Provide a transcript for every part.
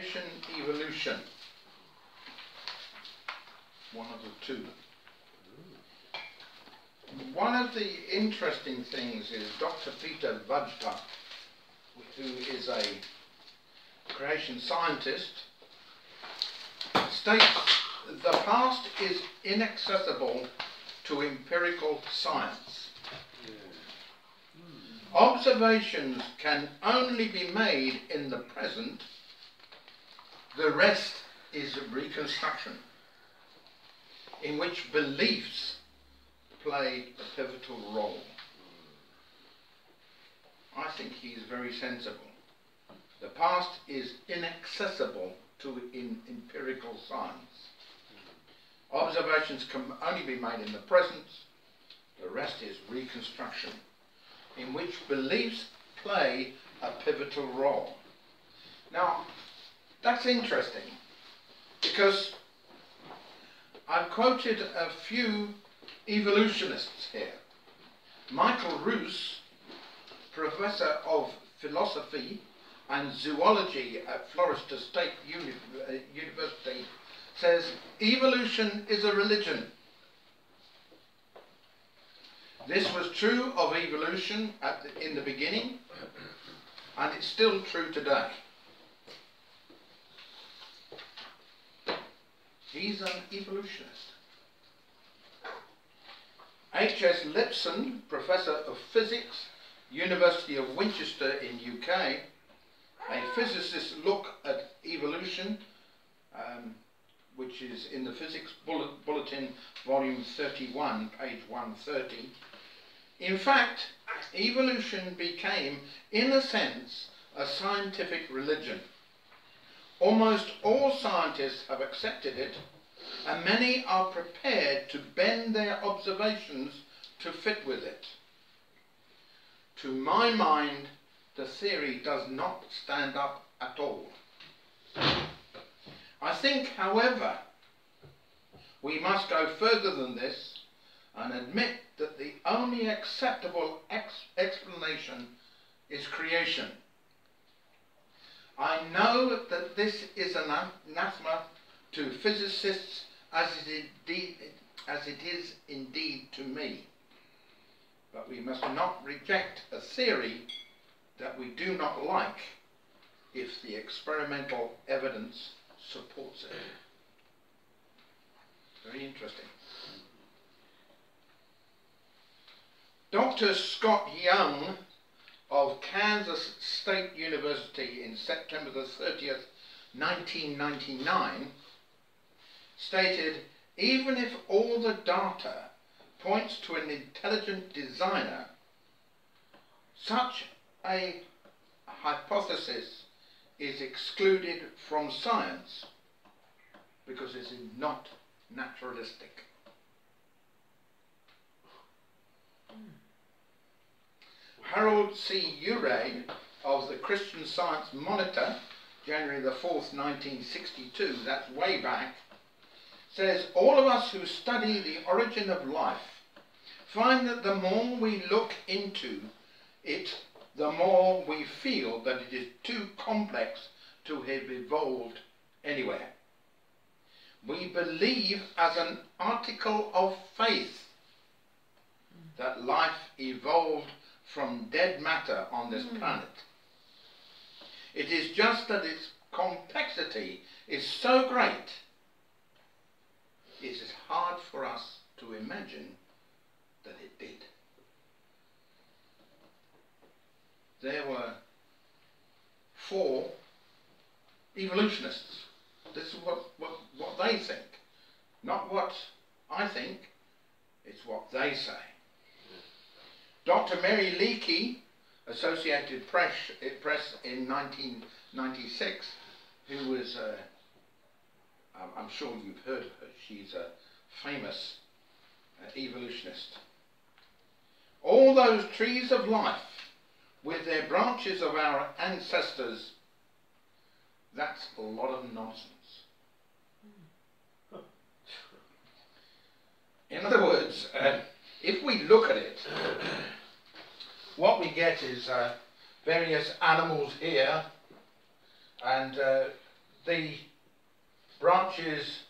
creation, evolution. One of the two. One of the interesting things is Dr. Peter Vajda, who is a creation scientist, states the past is inaccessible to empirical science. Observations can only be made in the present. The rest is reconstruction, in which beliefs play a pivotal role. I think he is very sensible. The past is inaccessible to empirical science. Observations can only be made in the present. The rest is reconstruction, in which beliefs play a pivotal role. Now, that's interesting, because I've quoted a few evolutionists here. Michael Roos, Professor of Philosophy and Zoology at Florida State University, says evolution is a religion. This was true of evolution in the beginning, and it's still true today. He's an evolutionist. H.S. Lipson, Professor of Physics, University of Winchester in UK, a physicist's look at evolution, which is in the Physics Bulletin, volume 31, page 130. In fact, evolution became, in a sense, a scientific religion. Almost all scientists have accepted it, and many are prepared to bend their observations to fit with it. To my mind, the theory does not stand up at all. I think, however, we must go further than this and admit that the only acceptable explanation is creation. I know that this is an anathema to physicists as it is indeed to me. But we must not reject a theory that we do not like if the experimental evidence supports it. Very interesting. Dr. Scott Young of Kansas State University in September the 30th, 1999, stated, even if all the data points to an intelligent designer, such a hypothesis is excluded from science because it is not naturalistic. Harold C. Urey of the Christian Science Monitor, January the 4th, 1962, that's way back, says, all of us who study the origin of life find that the more we look into it, the more we feel that it is too complex to have evolved anywhere. We believe as an article of faith that life evolved from dead matter on this planet. It is just that its complexity is so great, it is hard for us to imagine that it did. There were 4 evolutionists. This is what they think. Not what I think, it's what they say. Dr. Mary Leakey, Associated Press in 1996, who was, I'm sure you've heard of her, she's a famous evolutionist. All those trees of life, with their branches of our ancestors, that's a lot of nonsense. In other words, if we look at it, what we get is various animals here, and the branches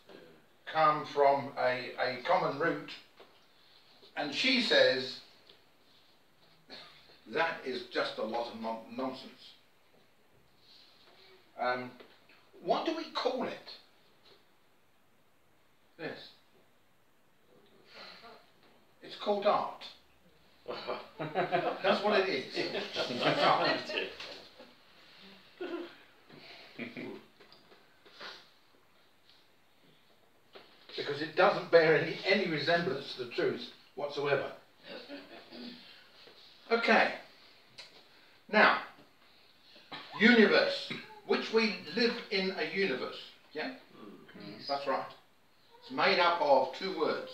come from a common root, and she says that is just a lot of nonsense. What do we call it? This. It's called art. That's what it is. It's art. Because it doesn't bear any resemblance to the truth whatsoever. Okay. Now, universe, which we live in a universe. Yeah? Yes. That's right. It's made up of two words.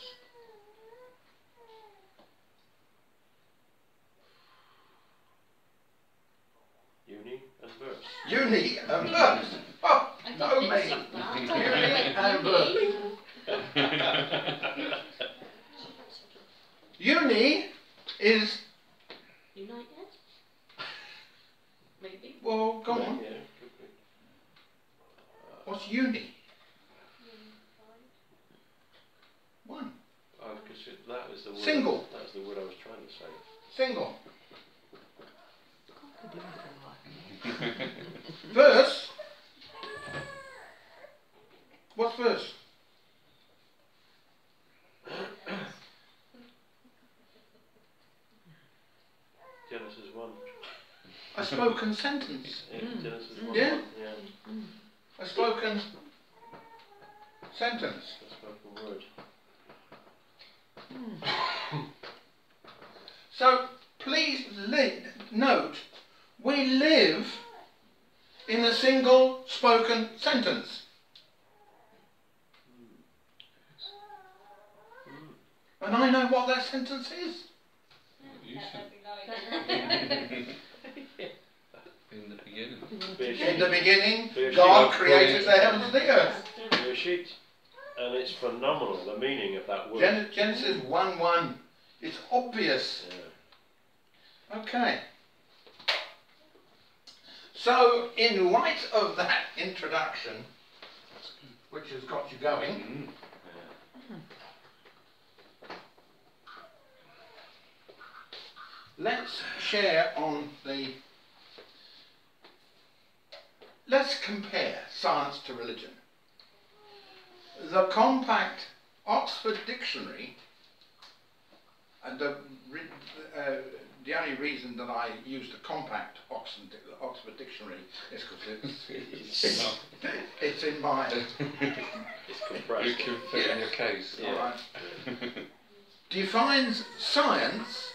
Uni and verse. Uni and verse. Oh, no me. Uni and verse. Uni is... United? Maybe. Well, go on. Yeah. What's uni? One. Because that was the word. Single. That was the word I was trying to say. Single. Verse. What's verse? Genesis 1. A spoken sentence. Yeah, Genesis 1. Yeah? 1, yeah. A spoken sentence. A spoken word. So please note, we live in a single spoken sentence. And I know what that sentence is. In the beginning. In the beginning, God created the heavens and the earth. Bereshit. And it's phenomenal, the meaning of that word. Genesis 1:1. It's obvious. Yeah. Okay. So, in light of that introduction, which has got you going, let's share on the... Let's compare science to religion. The compact Oxford Dictionary, and the only reason that I used the compact Oxford Dictionary is because it's in my... It's compressed. You can fit in your case. Yeah. Right. Defines science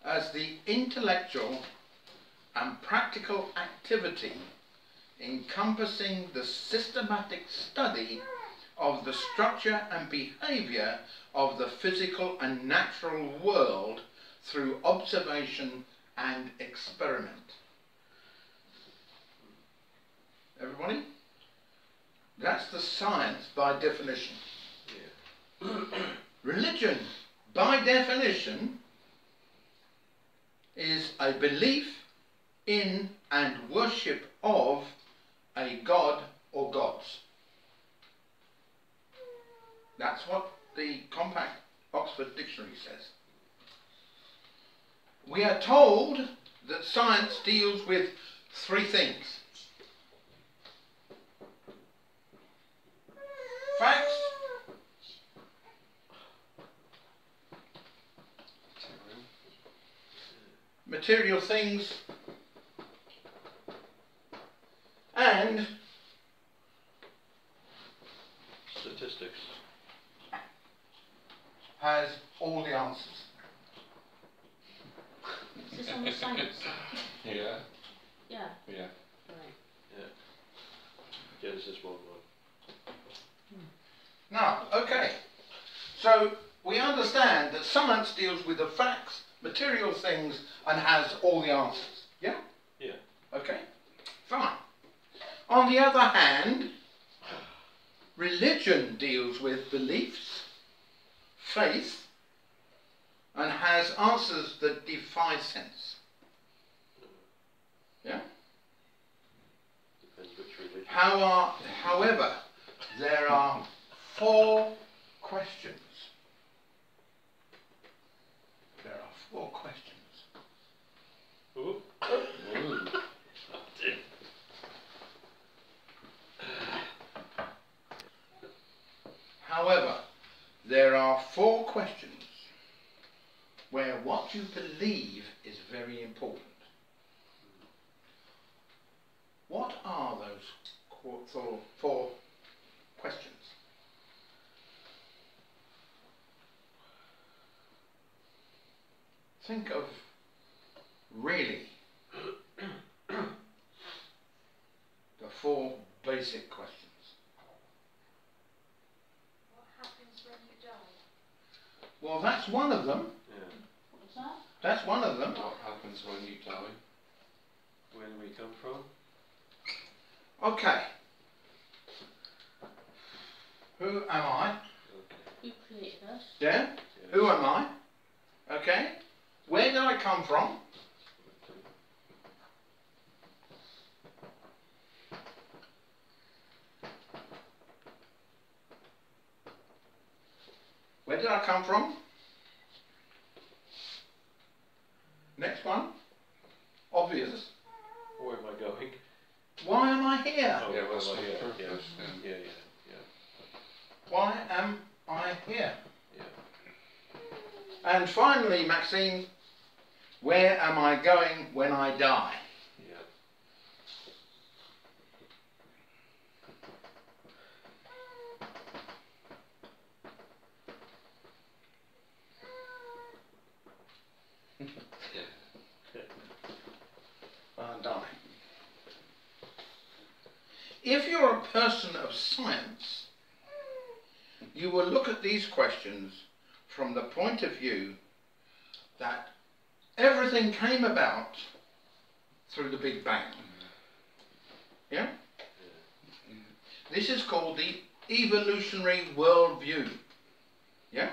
as the intellectual and practical activity encompassing the systematic study of the structure and behaviour of the physical and natural world through observation and experiment. Everybody? That's the science by definition. Yeah. Religion, by definition, is a belief in and worship of a god or gods. That's what the compact Oxford Dictionary says. We are told that science deals with three things: facts, material things, and Statistics. has all the answers. Is this on the science side? Yeah. Yeah. Yeah. Right. Yeah. Genesis 1:1. Now, okay, so we understand that science deals with the facts, material things, and has all the answers. Yeah? Yeah. Okay, fine. On the other hand, religion deals with beliefs, faith, and has answers that defy sense. However, there are 4 questions. There are 4 questions. Ooh. Ooh. However, there are 4 questions where what you believe is very important. What are those 4 questions? Think of really the 4 basic questions. What happens when you die? Well, that's one of them. Yeah. What's that? That's one of them. What happens when you die? Where do we come from? Okay. Who am I? Okay. Who created us? Yeah? Yeah. Who am I? Okay. Where did I come from? Where did I come from? Next one. Obvious. Where am I going? Why am I here? Oh, Yeah, where what's am I the here? purpose Yeah. then? Yeah, yeah, Why am I here? yeah. And finally, Maxine, where am I going when I die? Yeah. I die. If you're a person of science, you will look at these questions from the point of view that everything came about through the Big Bang. Yeah? This is called the evolutionary worldview. Yeah?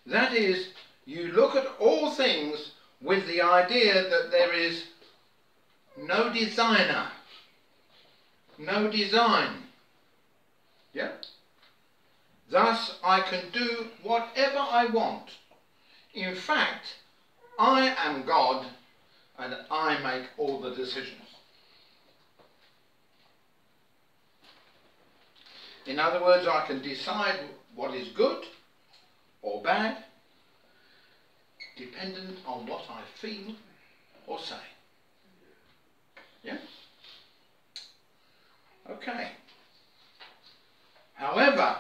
That is, you look at all things with the idea that there is no designer, no design. Yeah? Thus, I can do whatever I want. In fact, I am God and I make all the decisions. In other words, I can decide what is good or bad, dependent on what I feel or say. Yeah? Okay. However,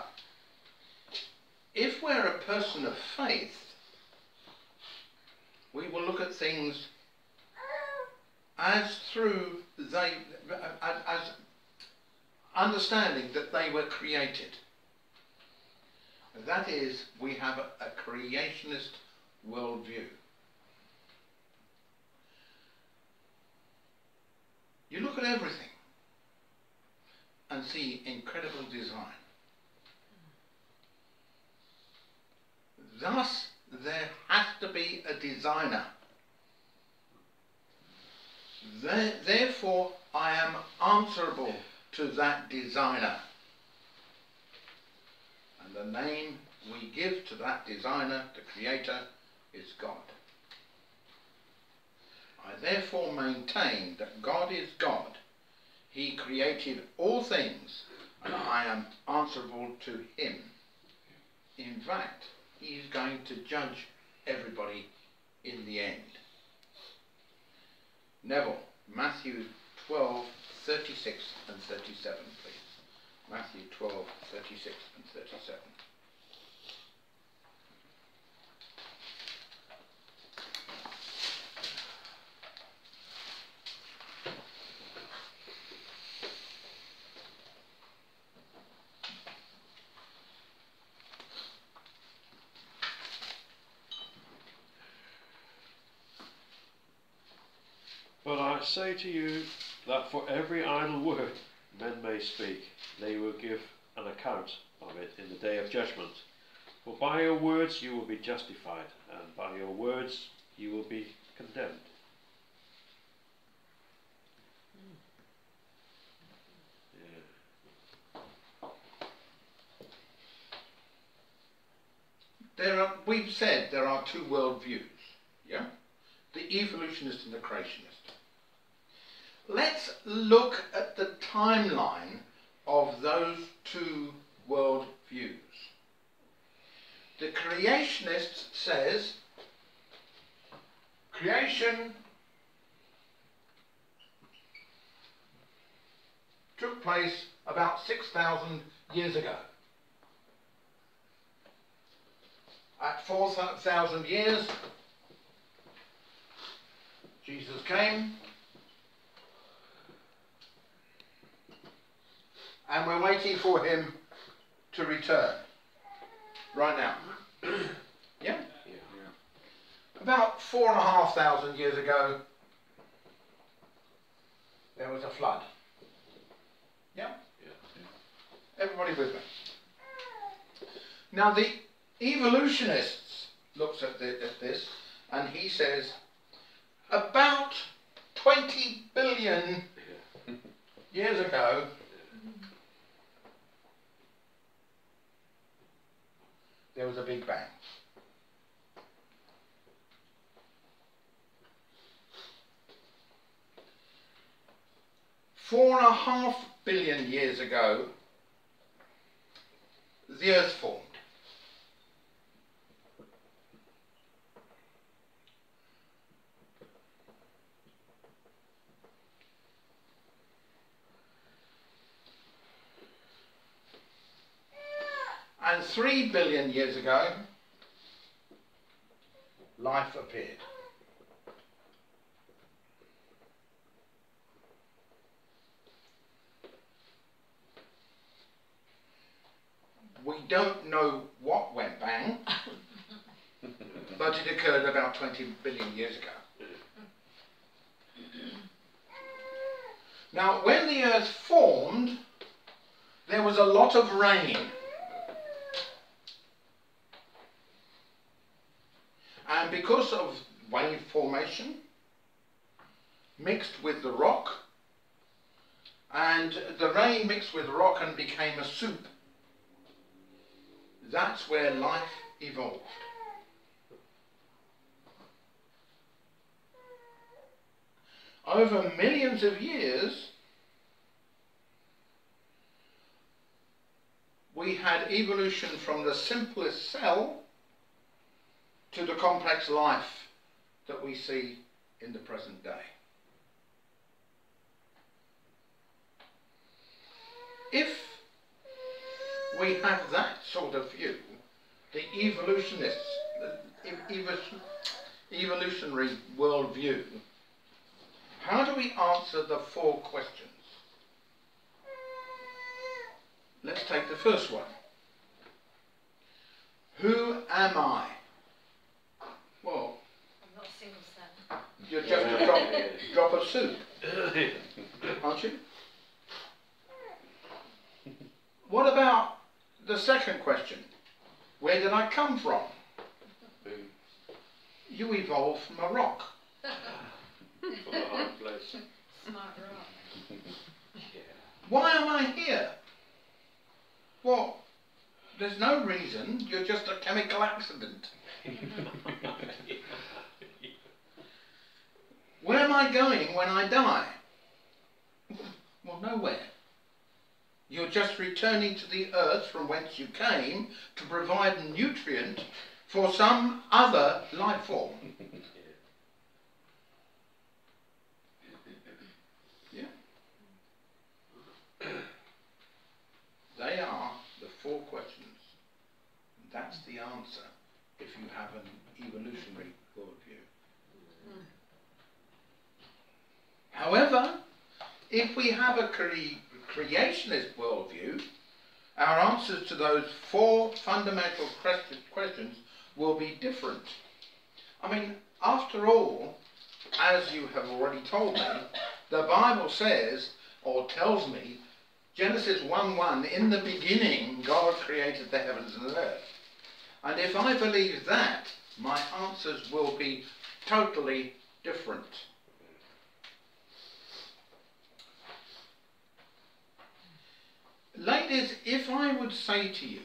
if we're a person of faith, we will look at things as as understanding that they were created. That is, we have a creationist worldview. You look at everything and see incredible design. Thus, there has to be a designer. Therefore, I am answerable to that designer. And the name we give to that designer, the creator, is God. I therefore maintain that God is God. He created all things, and I am answerable to him. In fact, he's going to judge everybody in the end. Neville, Matthew 12:36 and 37, please. Matthew 12:36 and 37. But I say to you that for every idle word men may speak, they will give an account of it in the day of judgment. For by your words you will be justified, and by your words you will be condemned. we've said there are two worldviews, yeah? The evolutionist and the creationist. Let's look at the timeline of those two worldviews. The creationist says creation took place about 6,000 years ago. At 4,000 years, Jesus came, and we're waiting for him to return right now. Yeah? About 4,500 years ago, there was a flood. Yeah? Everybody with me? Now the evolutionists looks at this, and he says about 20 billion years ago, there was a Big Bang. $4.5 billion years ago, the Earth formed. And 3 billion years ago, life appeared. We don't know what went bang, but it occurred about 20 billion years ago. Now, when the Earth formed, there was a lot of rain. And because of wave formation, mixed with the rock, and the rain mixed with rock and became a soup, that's where life evolved. Over millions of years, we had evolution from the simplest cell to the complex life that we see in the present day. If we have that sort of view, the evolutionists, evolutionary worldview, how do we answer the 4 questions? Let's take the first one. Who am I? Well, I'm not a single cell. you're just a drop of soup, aren't you? What about the second question? Where did I come from? You evolved from a rock. From a hard place. Smart rock. Why am I here? Well, there's no reason. You're just a chemical accident. Where am I going when I die? Well, nowhere. You're just returning to the earth from whence you came to provide nutrient for some other life form. Yeah? They are the 4 questions. That's the answer if you have an evolutionary worldview. However, if we have a creationist worldview, our answers to those 4 fundamental questions will be different. I mean, after all, as you have already told me, the Bible says, or tells me, Genesis 1:1, in the beginning God created the heavens and the earth. And if I believe that, my answers will be totally different. Ladies, if I would say to you,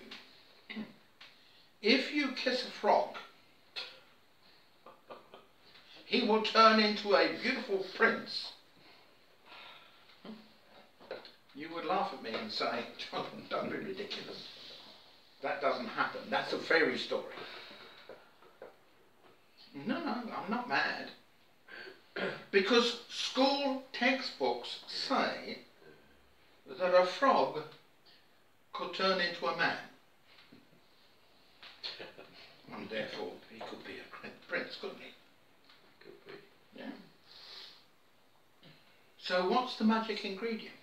if you kiss a frog, he will turn into a beautiful prince, you would laugh at me and say, Jonathan, don't be ridiculous. That doesn't happen. That's a fairy story. No, I'm not mad. Because school textbooks say that a frog could turn into a man. And therefore he could be a prince, couldn't he? Could be. Yeah. So what's the magic ingredient?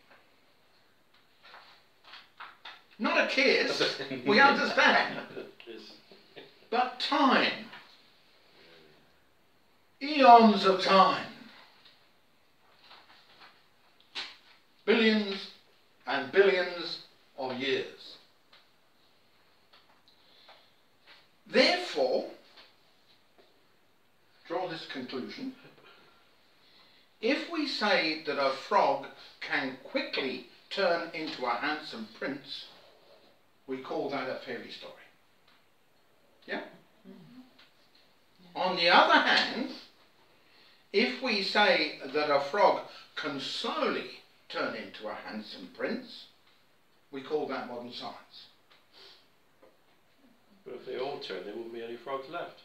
Not a kiss, we understand. But time. Eons of time. Billions and billions of years. Therefore, draw this conclusion. If we say that a frog can quickly turn into a handsome prince, we call that a fairy story. Yeah? On the other hand, if we say that a frog can slowly turn into a handsome prince, we call that modern science. But if they all turn, there won't be any frogs left.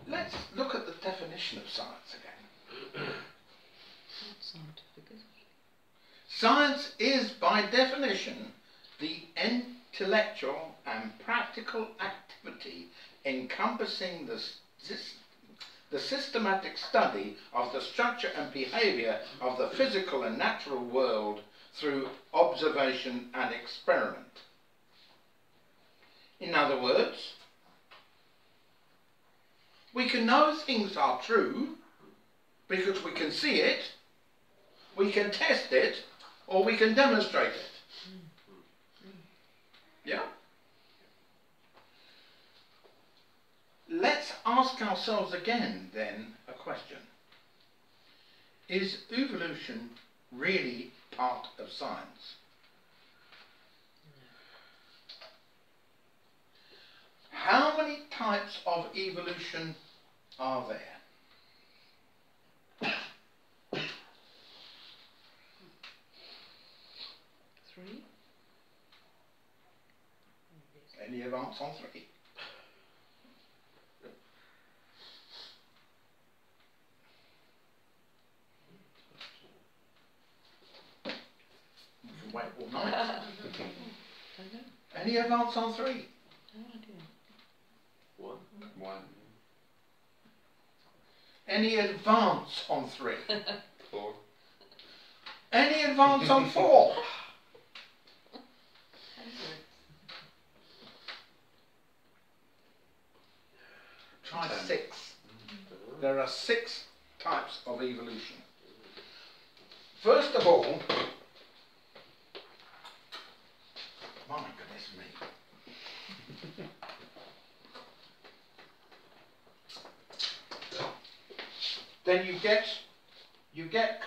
Let's look at the definition of science again. Not scientific, is it? Science is, by definition, the intellectual and practical activity encompassing the systematic study of the structure and behaviour of the physical and natural world through observation and experiment. In other words, we can know things are true because we can see it, we can test it, or we can demonstrate it. Yeah? Let's ask ourselves again, then, a question. Is evolution really part of science? How many types of evolution are there? Three? Any advance on three? We can wait all night. Don't know. Any advance on three? No idea. One. One. Any advance on three? 4. Any advance on four? Try 6. There are 6 types of evolution. First of all, my goodness me. Then you get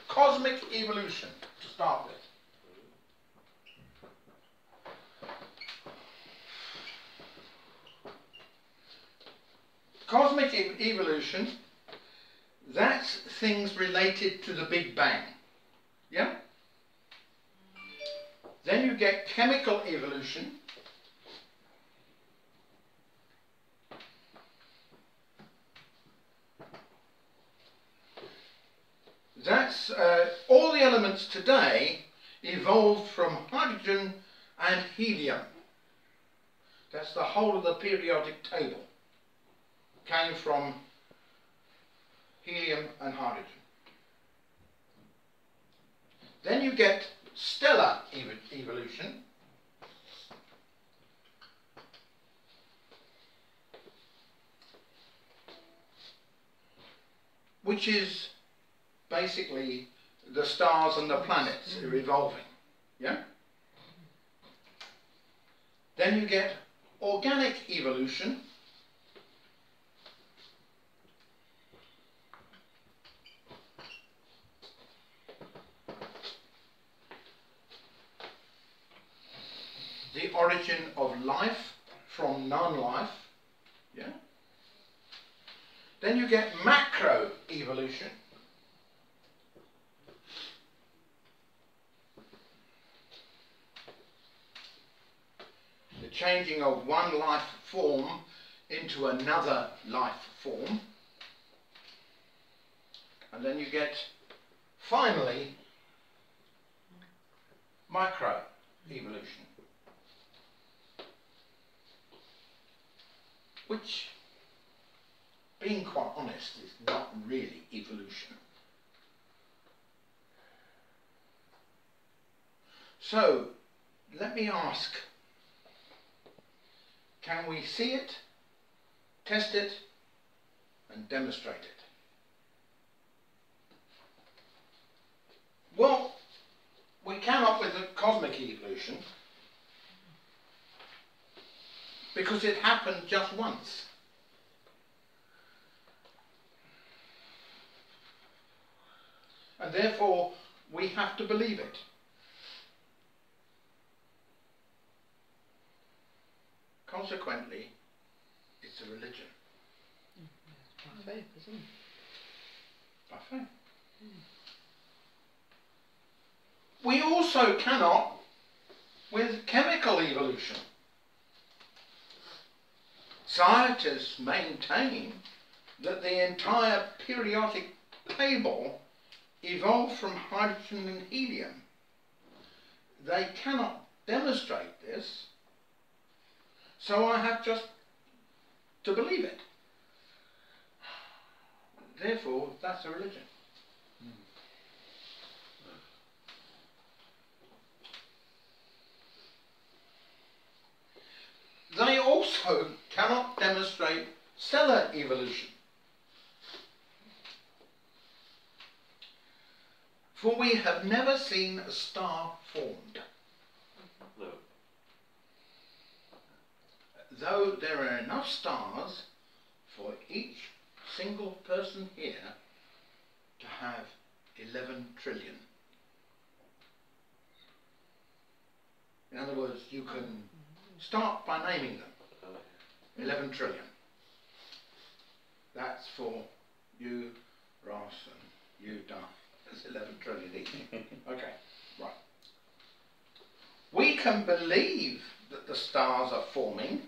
cosmic evolution to start with. Cosmic evolution, that's things related to the Big Bang. Yeah? Then you get chemical evolution. That's all the elements today evolved from hydrogen and helium. That's the whole of the periodic table. Came from helium and hydrogen. Then you get stellar evolution. Which is basically the stars and the planets are evolving. Yeah? Then you get organic evolution. origin of life from non-life. Yeah? Then you get macroevolution. The changing of one life form into another life form. And then you get, finally, microevolution. Which, being quite honest, is not really evolution. So, let me ask, can we see it, test it, and demonstrate it? Well, we cannot with the cosmic evolution, because it happened just once. And therefore, we have to believe it. Consequently, it's a religion. By faith, isn't it? By faith. We also cannot with chemical evolution. Scientists maintain that the entire periodic table evolved from hydrogen and helium. They cannot demonstrate this, so I have just to believe it. Therefore, that's a religion. They also cannot demonstrate stellar evolution. For we have never seen a star formed. No. Though there are enough stars for each single person here to have 11 trillion. In other words, you can start by naming them. 11 trillion. That's for you, Ross, and you, Duff. That's 11 trillion each. Okay, right. We can believe that the stars are forming,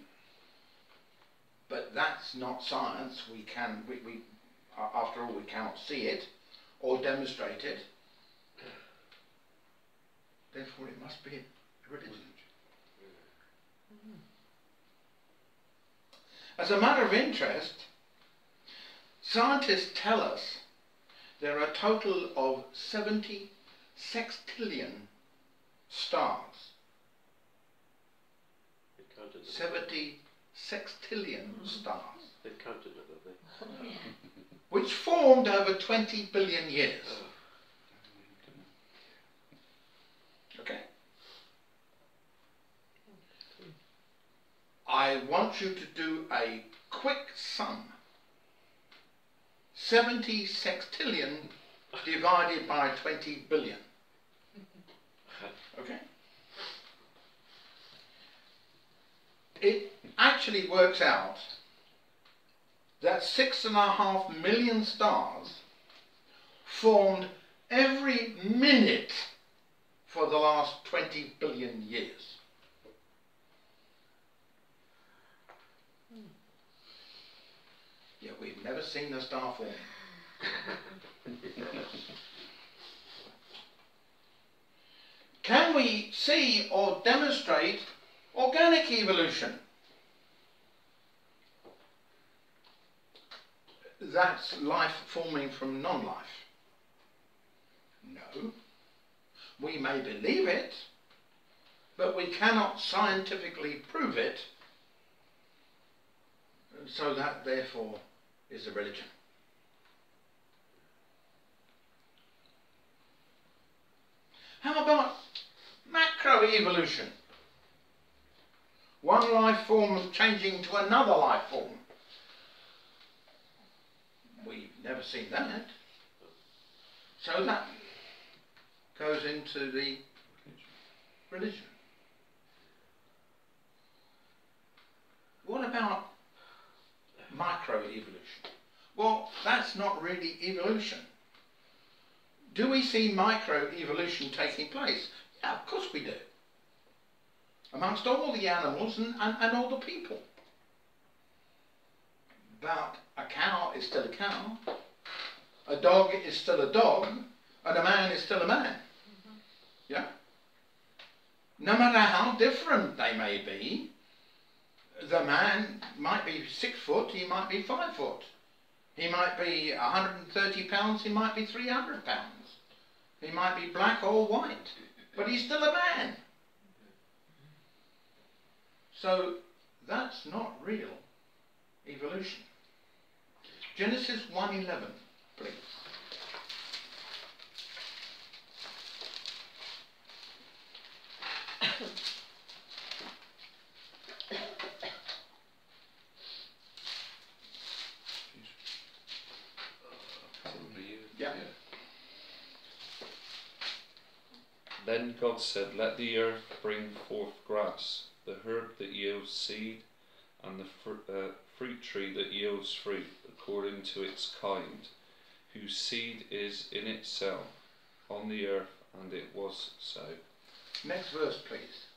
but that's not science. We after all, we cannot see it or demonstrate it. Therefore, it must be a religion. As a matter of interest, scientists tell us there are a total of 70 sextillion stars. They counted them. 70 sextillion stars. They've counted it, have they? Which formed over 20 billion years. Okay? I want you to do a quick sum. 70 sextillion divided by 20 billion. Okay? It actually works out that 6.5 million stars formed every minute for the last 20 billion years. Yet we've never seen a star form. Can we see or demonstrate organic evolution? That's life forming from non-life. No. We may believe it, but we cannot scientifically prove it, so that therefore is a religion. How about macroevolution? One life form changing to another life form. We've never seen that. So that goes into the religion. about microevolution? Well, that's not really evolution. Do we see microevolution taking place? Yeah, of course we do. Amongst all the animals and all the people. But a cow is still a cow, a dog is still a dog, and a man is still a man. Yeah? No matter how different they may be, the man might be 6 foot, he might be 5 foot. He might be 130 pounds, he might be 300 pounds. He might be black or white, but he's still a man. So that's not real evolution. Genesis 1:11, please. Yeah. Then God said, let the earth bring forth grass, the herb that yields seed, and the fruit tree that yields fruit, according to its kind, whose seed is in itself on the earth, and it was so. Next verse, please.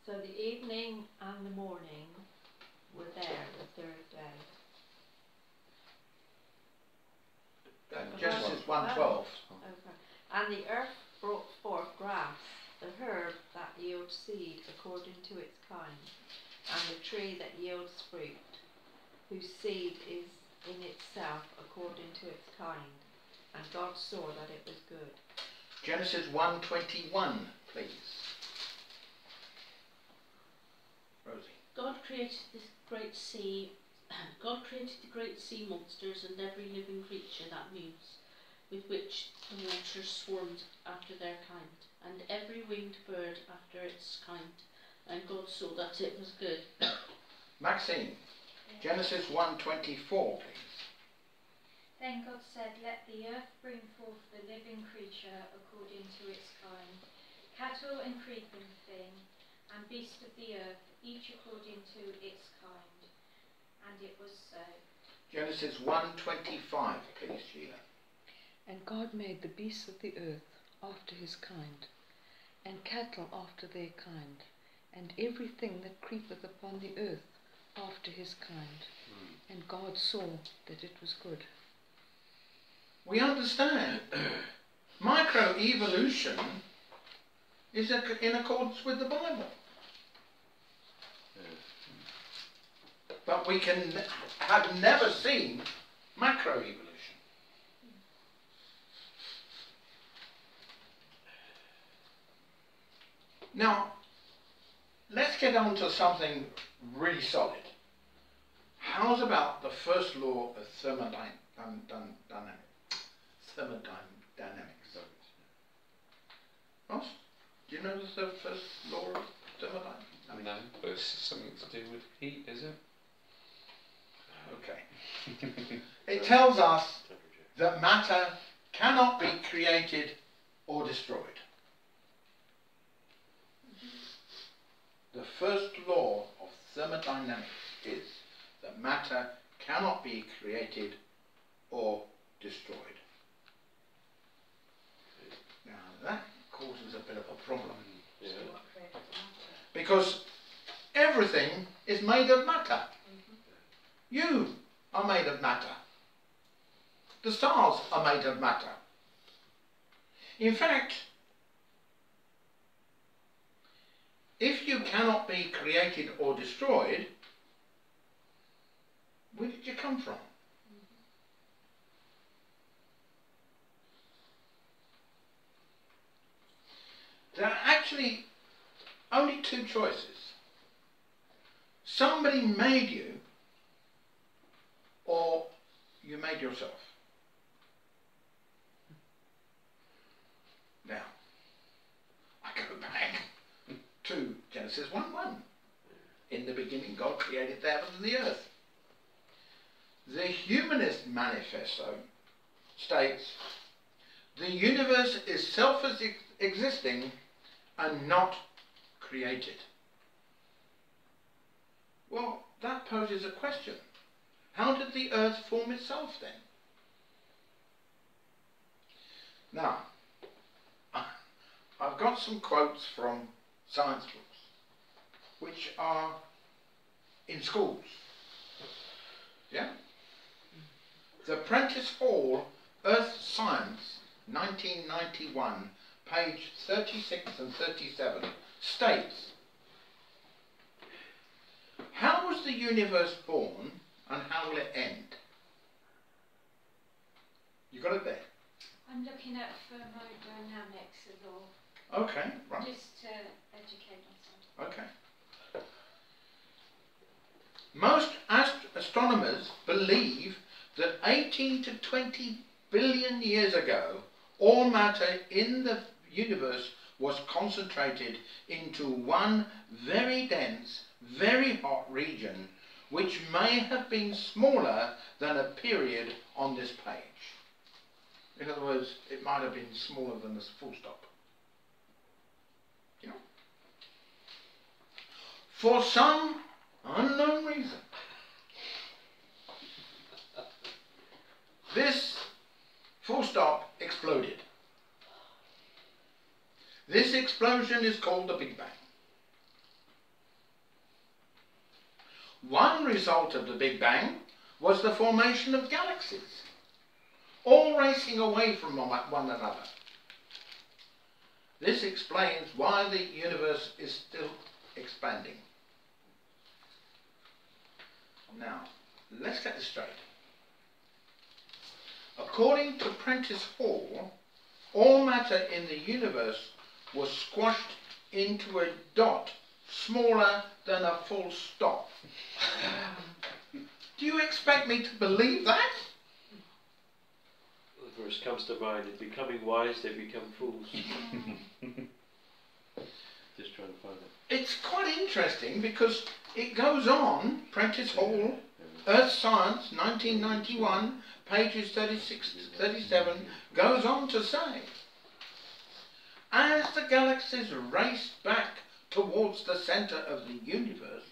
So the evening and the morning were there the third day. Genesis 1:12. Okay. And the earth brought forth grass, the herb that yields seed according to its kind, and the tree that yields fruit, whose seed is in itself according to its kind. And God saw that it was good. Genesis 1:21, please. Rosie. God created this great sea. God created the great sea monsters and every living creature that moves, with which the waters swarmed after their kind, and every winged bird after its kind. And God saw that it was good. Maxine. Genesis 1:24, please. Then God said, let the earth bring forth the living creature according to its kind, cattle and creeping thing, and beast of the earth, each according to its kind. And it was so. Genesis 1:25, please, Sheila. And God made the beasts of the earth after his kind, and cattle after their kind, and everything that creepeth upon the earth after his kind. And God saw that it was good. We understand microevolution is in accordance with the Bible. But we have never seen macroevolution. Now, let's get on to something really solid. How's about the first law of thermodynamics? Ross, do you know the first law of thermodynamics? No, but it's something to do with heat, is it? Okay. It tells us that matter cannot be created or destroyed. The first law of thermodynamics is that matter cannot be created or destroyed. Now that causes a bit of a problem. Yeah. Because everything is made of matter. You are made of matter. The stars are made of matter. In fact, if you cannot be created or destroyed, where did you come from? There are actually only two choices. Somebody made you, or you made yourself. Now, I go back to Genesis 1:1. In the beginning God created the heavens and the earth. The Humanist Manifesto states, the universe is self-existing and not created. Well, that poses a question. How did the earth form itself then? Now, I've got some quotes from science books, which are in schools. Yeah? The Prentice Hall, Earth Science, 1991, page 36 and 37, states, "How was the universe born and how will it end?" You got it there? I'm looking at thermodynamics as well, Okay, right. just to educate myself. Okay. Most astronomers believe that 18 to 20 billion years ago, all matter in the universe was concentrated into one very dense, very hot region, which may have been smaller than a period on this page. In other words, it might have been smaller than this full stop. You know? For some unknown reason, this full stop exploded. This explosion is called the Big Bang. One result of the Big Bang was the formation of galaxies, all racing away from one another. This explains why the universe is still expanding. Now, let's get this straight. According to Prentice Hall, all matter in the universe was squashed into a dot smaller than a full stop. Do you expect me to believe that? The verse comes to mind, in becoming wise they become fools. Just trying to find it. It's quite interesting because it goes on, Prentice Hall, Earth Science, 1991, pages 36 to 37, goes on to say, as the galaxies race back towards the centre of the universe,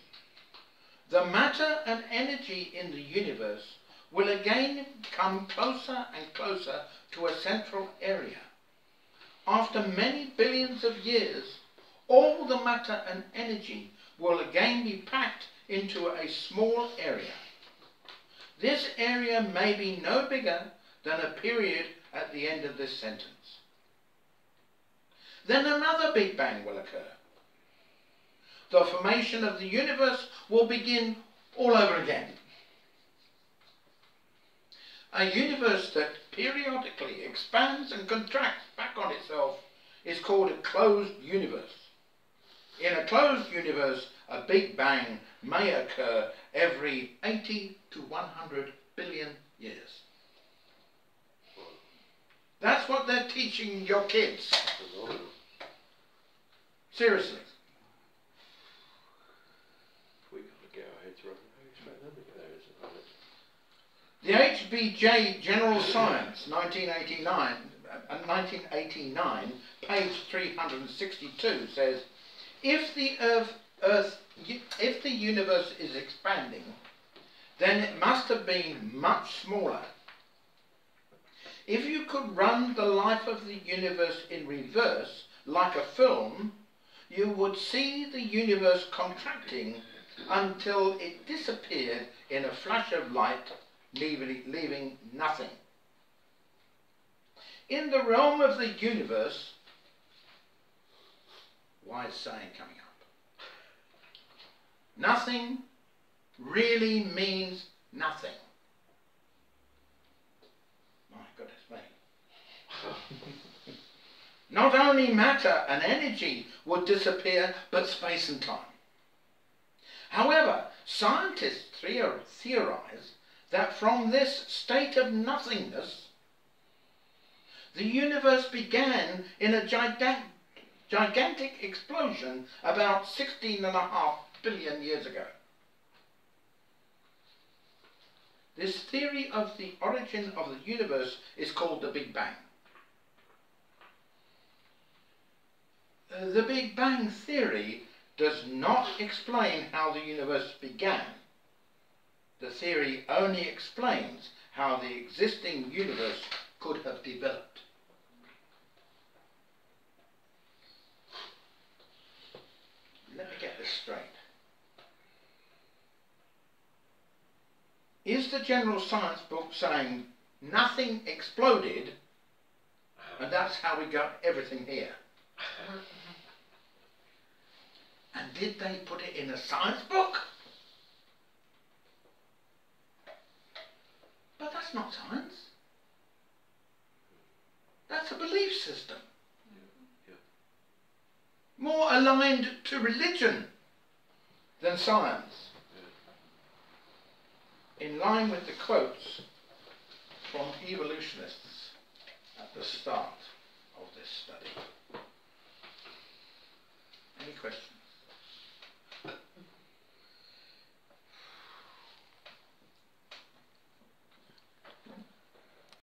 the matter and energy in the universe will again come closer and closer to a central area. After many billions of years, all the matter and energy will again be packed into a small area. This area may be no bigger than a period at the end of this sentence. Then another Big Bang will occur. The formation of the universe will begin all over again. A universe that periodically expands and contracts back on itself is called a closed universe. In a closed universe, a Big Bang may occur every 80 to 100 billion years. That's what they're teaching your kids. Seriously. We've got to get our heads around. I expect them to get their heads around it. The HBJ General Science, 1989, page 362 says, if the universe is expanding, then it must have been much smaller. If you could run the life of the universe in reverse, like a film, you would see the universe contracting until it disappeared in a flash of light, leaving nothing. In the realm of the universe, wise saying coming up, nothing really means nothing. My goodness me. Not only matter and energy would disappear, but space and time. However, scientists theorize that from this state of nothingness, the universe began in a gigantic explosion about 16.5 billion years ago. This theory of the origin of the universe is called the Big Bang. The Big Bang theory does not explain how the universe began. The theory only explains how the existing universe could have developed. Let me get this straight. Is the general science book saying nothing exploded and that's how we got everything here? And did they put it in a science book? But that's not science. That's a belief system. More aligned to religion than science. In line with the quotes from evolutionists at the start of this study. Any questions?